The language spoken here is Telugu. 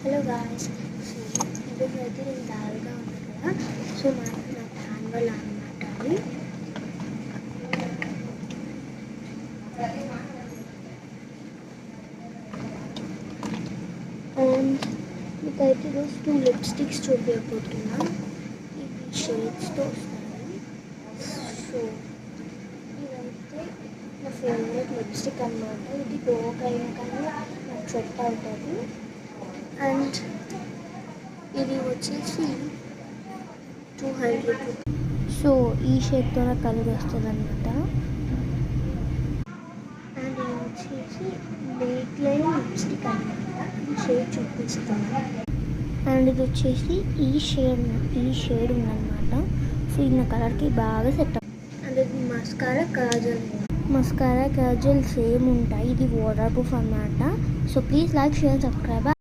Hello guys. సో ఈరోజు అయితే నేను దాల్గా ఉన్నాను కదా. సో నా ప్లాన్ వల్ల అనమాట అది. అండ్ మీకైతే ఈరోజు 2 లిప్స్టిక్స్ చూపించబోతున్నా. ఇవి షేడ్స్తో వస్తాయి. సో ఇదైతే నా ఫేవరెట్ లిప్స్టిక్ అనమాట. ఇది గోకైనా కానీ నాకు సెట్ అవుతుంది. అండ్ ఇది వచ్చేసి 200 రూపీస్. సో ఈ షేడ్తో నాకు కలర్ వస్తుంది అనమాట. అండ్ ఇది వచ్చేసి మేక్లైన్ లిప్స్టిక్ అనమాట. ఈ షేడ్ చూపిస్తాను. అండ్ ఇది వచ్చేసి ఈ షేడ్ ఉందన్నమాట. సో ఇది నా కలర్కి బాగా సెట్ అవుతుంది. అండ్ ఇది మస్కారా కాజల్ సేమ్ ఉంటాయి. ఇది వాటర్ ప్రూఫ్ అనమాట. So please like, share, subscribe.